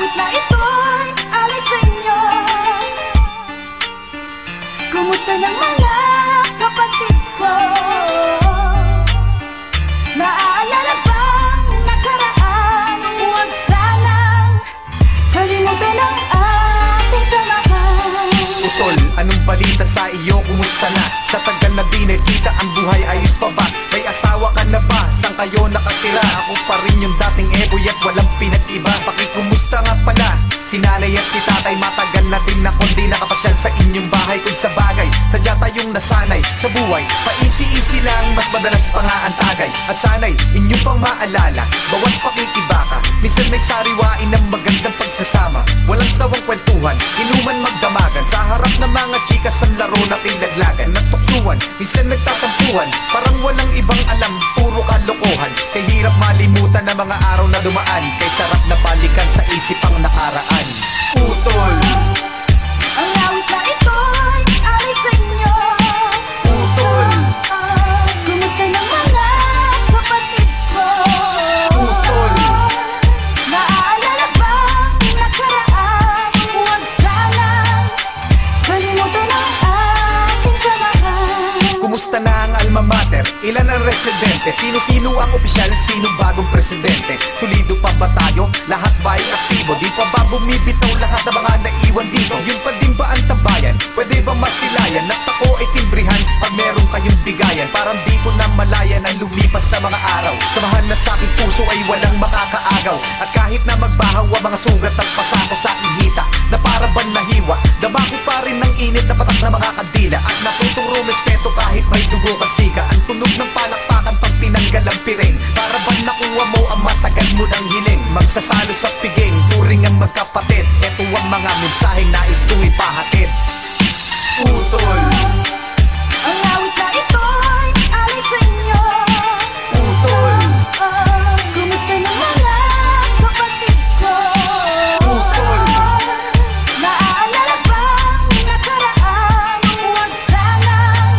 awit na ito'y alay sa inyo. Kumusta ng mga kapatid ko? Naaalala bang nakaraan? Huwag sanang kalimutan ang ating samahan. Utol, anong balita sa iyo? Kumusta na? Sa tagal na di nakita, ang buhay ayos pa ba? May asawa ka na ba? Saan kayo nakatira? Ako pa rin yung dating eboy at walang pinag-iba. Pakikumusta nga pala si nanay at si tatay, matagal na din ako di nakapasyal sa inyong bahay. Kung sa bagay, sadya tayong nasanay sa buhay, paisi-isi lang, mas madalas pa nga ang tagay. At sana'y inyong pang maalala, bawat pakikibaka, minsan may sariwain ng magandang pagsasama. Walang sawang kwentuhan, inuman magdamagan, sa harap ng mga chikas ang laro na tilaglagan. Nagtuksuhan, minsan nagtatampuhan, parang walang ibang alam, puro kalokohan. Kay hirap malimutan ng mga araw na dumaan, kay sarap na balikan sa isip ang nakaraan. Utol, ang awit na ito'y alay sa inyo. utol, Kumusta ng mga kapatid ko? utol. Naaalala bang nakaraan? Huwag sanang kalimutan ang ating samahan. Kumusta na ang alma mater? Ilan ang residente? Sino-sino ang opisyal? Sino bagong presidente? Solido pa ba tayo? Lahat ba ay aktibo? Di pa ba bumibitaw lahat ng mga naiwan dito? Yun pa din ba ang tabayan? Pwede ba masilayan? At ako ay timbrihan pag meron kayong bigayan. Parang di ko na malayan ang lumipas na mga araw. Samahan na sa aking puso ay walang makakaagaw. At kahit na magbahaw ang mga sugat at pasako sa aking hita, na para ban nahiwa, dama ko pa rin ng init na patak na mga kandila. At natutong rumespeto kahit may dugo kang siga. Ang tunog ng palakpakan pag tinanggal ang piring, para ban nakuha mo ang matagal mo ng hiling. Magsasalo sa piging, turing ang magkapatid. Ito ang mga mensaheng nais kong ipahatid. Utol, Ang awit na ito'y alay sa inyo. utol, Kumusta ng mga kapatid ko? utol. Naaalala bang nakaraan? Huwag sanang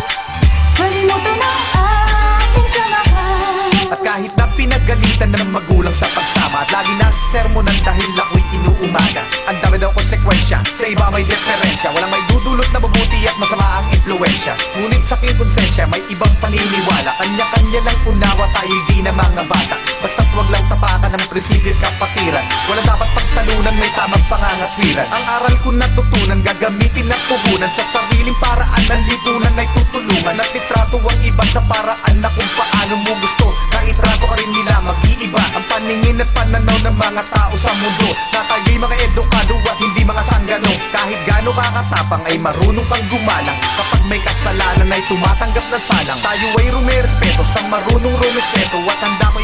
kalimutan ang ating samahan. At kahit na pinagalitan ng magulang sa pagsama, at lagi nasa sermonan dahil ako'y inuumaga, ang dami daw konsekwensya, sa iba may diferensya. Walang may dudulot na mabuti at masama ang impluensya. Ngunit sa aking konsensya may ibang paniniwala, kanya-kanya lang unawa, tayo'y di na mga bata. Basta't wag lang tapakan ng prinsipyo at kapatiran. Wala dapat pagtalunan, may tamang pangangatwiran. Ang aral ko natutunan, gagamitin at puhunan. Sa sariling paraan ng lipunan ay tutulungan. At itrato ang iba sa paraan na kung paano mo gusto na itrato ka rin nila, mag-iiba ang paningin at pananaw ng mga tao sa mundo. Na tayo'y mga edukado at hindi mga sanggano. Kahit gaano kakatapang ay marunong kang gumalang. Kapag may kasalanan ay tumatanggap ng salang. Tayo ay rumerespeto sa marunong rumispeto, at handa ko